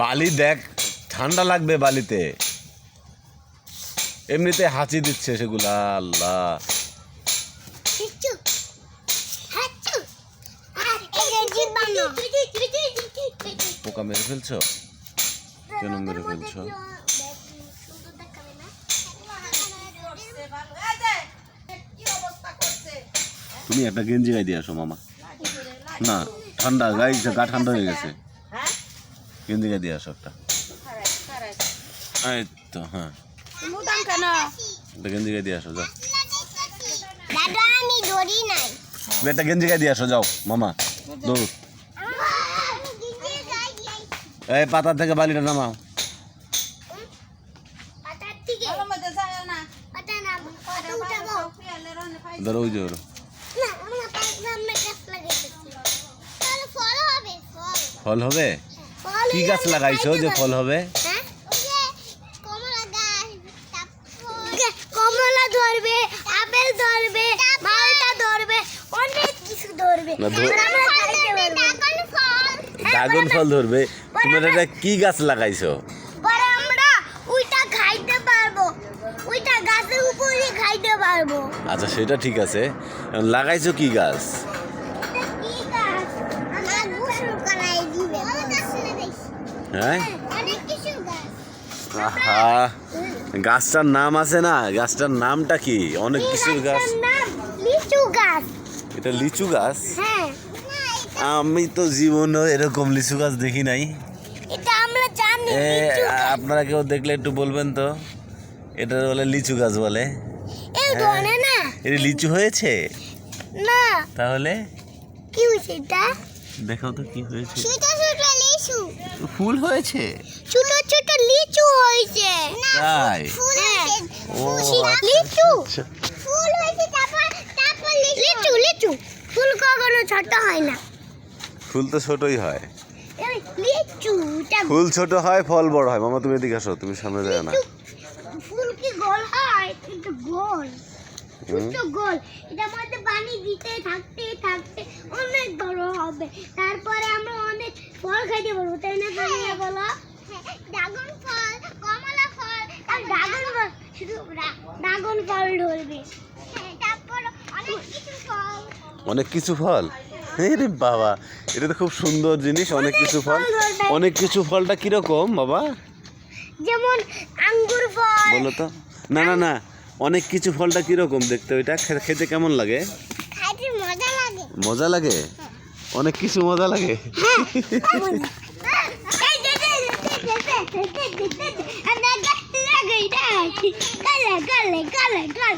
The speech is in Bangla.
বালি দেখ, ঠান্ডা লাগবে বালিতে। এমনিতে হাঁচি দিচ্ছে সেগুলা। আল্লাহ, পোকা মেরে ফেলছো? কেন মেরে ফেলছো? তুমি একটা গেঞ্জি গায়ে দিয়ে আসো মামা। না, ঠান্ডা গায়ে, গা ঠান্ডা হয়ে গেছে। গেঞ্জি গায়ে দিয়ে আসো একটা। এই তো, হ্যাঁ, গেঞ্জি গায়ে দিয়ে আসো, যাও। একটা গেঞ্জি গায়ে দিয়ে আসো, যাও মামা, দৌড়। এই পাতা থেকে বালিটা নামাও। ধরো, ওই যে ওর ফল হবে। কি গাছ লাগাইছো যে ফল হবে? কমলা ধরবে, আপেল ধরবে, মালটা ধরবে, অনেক কিছু ধরবে। ড্রাগন ফল ধরবে। তুমি এটা কি গাছ লাগাইছো? আমরা ওইটা খাইতে পারবো, ওইটা গাছের উপরে খাইতে পারবো। আচ্ছা, সেটা ঠিক আছে। লাগাইছো কি গাছ? হ্যাঁ, আহা, গাছটার নাম আছে না? গাছটার নামটা কি? অনেক কিছু গাছ। লিচু গাছ। এটা লিচু গাছ? হ্যাঁ। আমি তো জীবনে এরকম লিচু গাছ দেখি নাই। এটা আমরা জানি। আপনারা কেউ দেখলে একটু বলবেন তো। এটা বলে লিচু গাছ বলে। এই ধরে না। এটা লিচু হয়েছে না। তাহলে কি হয়েছে এটা? দেখো তো কি হয়েছে। ছোট ছোট লিচু। ফুল হয়েছে। ছোট ছোট লিচু হয়েছে। তাই? ও, লিচু। ফুল হয়েছে, তারপর লিচু। লিচু ফুল কখনো ছোট হয় না। ফুল তো ছোটই হয়। লিচু ফুল ছোট হয়, ফল বড় হয়। মামা, তুমি এদিকে আসো, তুমি সামনে যাও না। ফুল কি গোল হয়? কিন্তু গোল, ছোট গোল। এটার মধ্যে পানি দিতে থাকতে থাকতে অনেক বড় হবে। তারপরে আমরা অনেক ফল খাইতে পারবো, তাই না? তুমি বলো। ড্রাগন ফল, কমলা ফল, আর ড্রাগন ফল, শুধু ড্রাগন ফল ধরবে। তারপর অনেক কিছু ফল। অনেক কিছু ফল? আরে বাবা, এটা তো খুব সুন্দর জিনিস। অনেক কিছু ফল। অনেক কিছু ফলটা কিরকম বাবা? যেমন আঙ্গুর ফল। বলো তো। না না না, অনেক কিছু ফলটা কিরকম দেখতে? ওইটা খেতে কেমন লাগে? খাইতে মজা লাগে। মজা লাগে? অনেক কিছু মজা লাগে। Gala, gala, gala, gala.